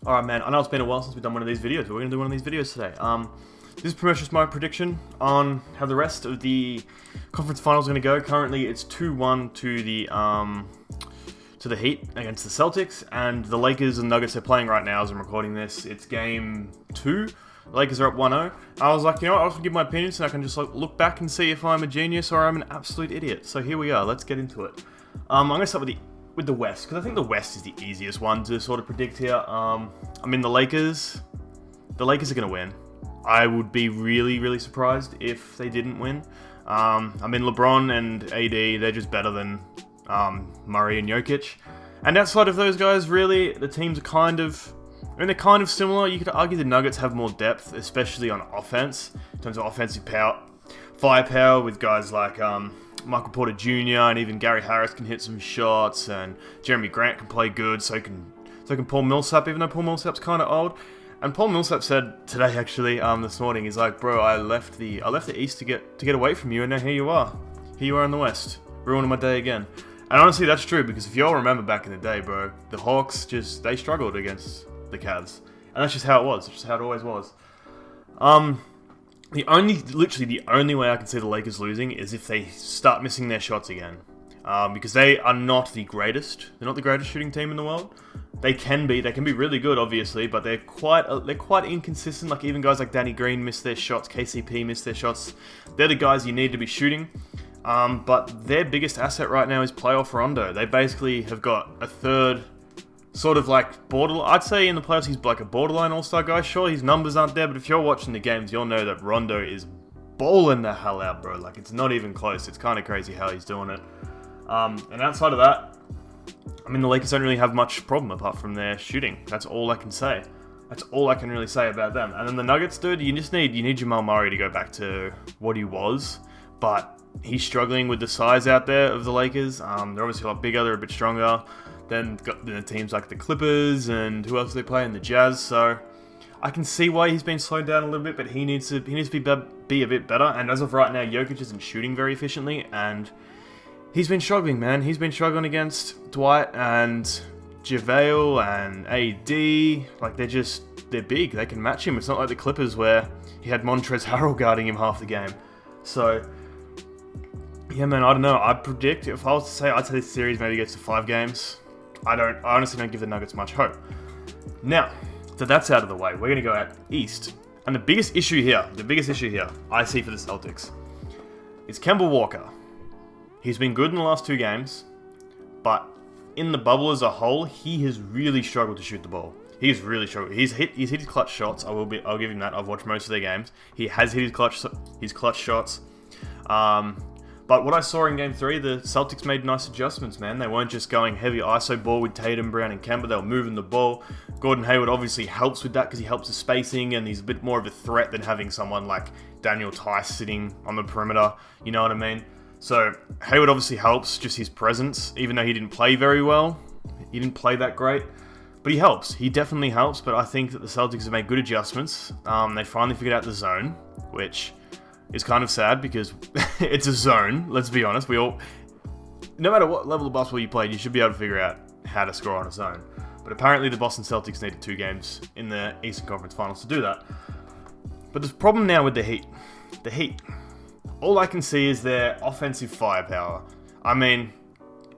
Alright man, I know it's been a while since we've done one of these videos, but we're going to do one of these videos today. This is pretty much just my prediction on how the rest of the conference finals are going to go. Currently it's 2-1 to the Heat against the Celtics, and the Lakers and Nuggets are playing right now as I'm recording this. It's game 2. The Lakers are up 1-0. I was like, you know what, I'll just give my opinion so I can just look back and see if I'm a genius or I'm an absolute idiot. So here we are, let's get into it. I'm going to start with the West, because I think the West is the easiest one to sort of predict here. I mean, the Lakers are going to win. I would be really, really surprised if they didn't win. I mean, LeBron and AD, they're just better than Murray and Jokic. And outside of those guys, really, the teams are they're kind of similar. You could argue the Nuggets have more depth, especially on offense, in terms of offensive firepower with guys like Michael Porter Jr. and even Gary Harris can hit some shots, and Jeremy Grant can play good, so can Paul Millsap, even though Paul Millsap's kind of old. And Paul Millsap said today, actually, this morning, he's like, bro, I left the East to get away from you, and now here you are in the West, ruining my day again. And honestly, that's true, because if you all remember back in the day, bro, the Hawks they struggled against the Cavs, and that's just how it was. It's just how it always was. Literally the only way I can see the Lakers losing is if they start missing their shots again. Because they are not the greatest. They're not the greatest shooting team in the world. They can be really good, obviously, but they're quite inconsistent. Like, even guys like Danny Green miss their shots, KCP miss their shots. They're the guys you need to be shooting. But their biggest asset right now is playoff Rondo. They basically have got a third, sort of like borderline. I'd say in the playoffs he's like a borderline all-star guy. Sure, his numbers aren't there, but if you're watching the games, you'll know that Rondo is balling the hell out, bro. Like, it's not even close. It's kind of crazy how he's doing it. And outside of that, I mean, the Lakers don't really have much problem apart from their shooting. That's all I can say. That's all I can really say about them. And then the Nuggets, dude, you need Jamal Murray to go back to what he was, but he's struggling with the size out there of the Lakers. They're obviously a lot bigger, they're a bit stronger than the teams like the Clippers, and who else do they play, and the Jazz. So I can see why he's been slowed down a little bit, but he needs to be a bit better. And as of right now, Jokic isn't shooting very efficiently, and he's been struggling, man. He's been struggling against Dwight and JaVale and AD. Like, they're big. They can match him. It's not like the Clippers where he had Montrezl Harrell guarding him half the game. So yeah, man, I don't know. I predict, if I was to say, I'd say this series maybe gets to 5 games. I honestly don't give the Nuggets much hope. Now, so that's out of the way, we're going to go out East. And the biggest issue here I see for the Celtics is Kemba Walker. He's been good in the last 2 games, but in the bubble as a whole, he has really struggled to shoot the ball. He's really struggled. He's hit his clutch shots. I'll give him that. I've watched most of their games. He has hit his clutch shots. But what I saw in Game 3, the Celtics made nice adjustments, man. They weren't just going heavy ISO ball with Tatum, Brown, and Kemba. They were moving the ball. Gordon Hayward obviously helps with that because he helps the spacing, and he's a bit more of a threat than having someone like Daniel Tice sitting on the perimeter. You know what I mean? So Hayward obviously helps, just his presence, even though he didn't play very well. He didn't play that great. But he helps. He definitely helps, but I think that the Celtics have made good adjustments. They finally figured out the zone, which is kind of sad because it's a zone, let's be honest. No matter what level of basketball you played, you should be able to figure out how to score on a zone. But apparently the Boston Celtics needed 2 games in the Eastern Conference Finals to do that. But there's a problem now with the Heat. The Heat. All I can see is their offensive firepower. I mean,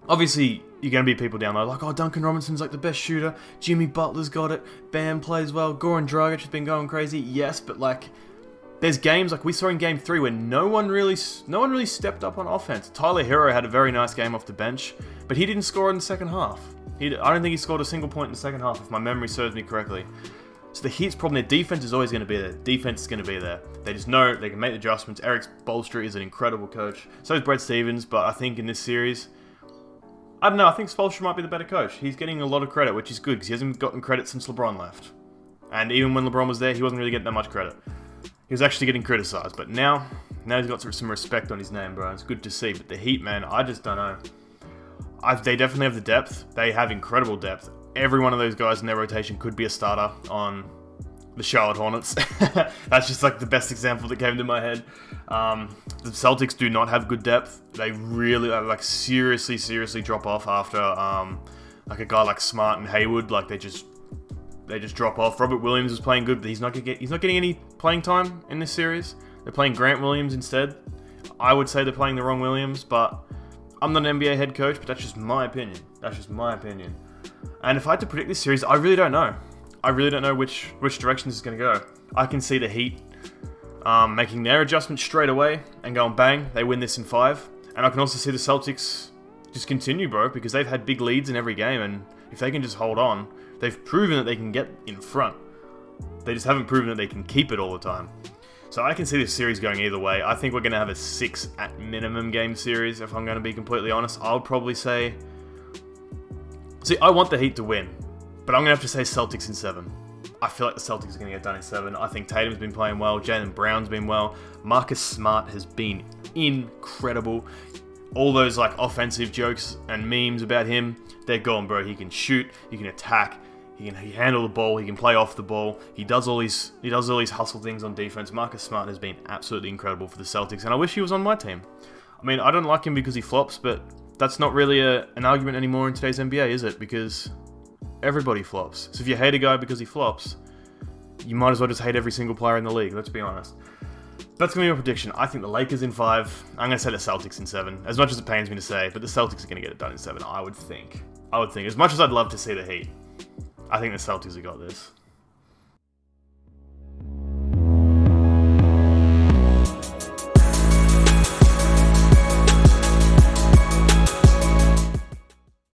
obviously, you're going to be people down there like, oh, Duncan Robinson's like the best shooter. Jimmy Butler's got it. Bam plays well. Goran Dragic has been going crazy. Yes, but like, there's games like we saw in Game 3 where no one really stepped up on offense. Tyler Hero had a very nice game off the bench, but he didn't score in the second half. I don't think he scored a single point in the second half, if my memory serves me correctly. So the Heat's problem, their defense is always going to be there. Defense is going to be there. They just know they can make the adjustments. Eric Spoelstra is an incredible coach. So is Brett Stevens, but I think in this series, I don't know, I think Spoelstra might be the better coach. He's getting a lot of credit, which is good, because he hasn't gotten credit since LeBron left. And even when LeBron was there, he wasn't really getting that much credit. He was actually getting criticized, but now he's got some respect on his name, bro. It's good to see. But the Heat, man, I just don't know. They definitely have the depth. They have incredible depth. Every one of those guys in their rotation could be a starter on the Charlotte Hornets. That's just like the best example that came to my head. The Celtics do not have good depth. They really like seriously drop off after like a guy like Smart and Hayward. Like they just drop off. Robert Williams is playing good, but he's not getting any playing time in this series. They're playing Grant Williams instead. I would say they're playing the wrong Williams, but I'm not an NBA head coach, but that's just my opinion. And if I had to predict this series, I really don't know. I really don't know which direction this is going to go. I can see the Heat making their adjustment straight away and going bang, they win this in 5. And I can also see the Celtics just continue, bro, because they've had big leads in every game, and if they can just hold on, they've proven that they can get in front. They just haven't proven that they can keep it all the time. So I can see this series going either way. I think we're going to have a 6 at minimum game series, if I'm going to be completely honest. I would probably say... See, I want the Heat to win, but I'm going to have to say Celtics in 7. I feel like the Celtics are going to get done in 7. I think Tatum's been playing well. Jaylen Brown's been well. Marcus Smart has been incredible. All those like offensive jokes and memes about him, they're gone, bro. He can shoot. He can attack. He can handle the ball. He can play off the ball. He does all these hustle things on defense. Marcus Smart has been absolutely incredible for the Celtics, and I wish he was on my team. I mean, I don't like him because he flops, but that's not really an argument anymore in today's NBA, is it? Because everybody flops. So if you hate a guy because he flops, you might as well just hate every single player in the league. Let's be honest. That's going to be my prediction. I think the Lakers in 5. I'm going to say the Celtics in 7. As much as it pains me to say, but the Celtics are going to get it done in 7, I would think. As much as I'd love to see the Heat, I think the Celtics have got this.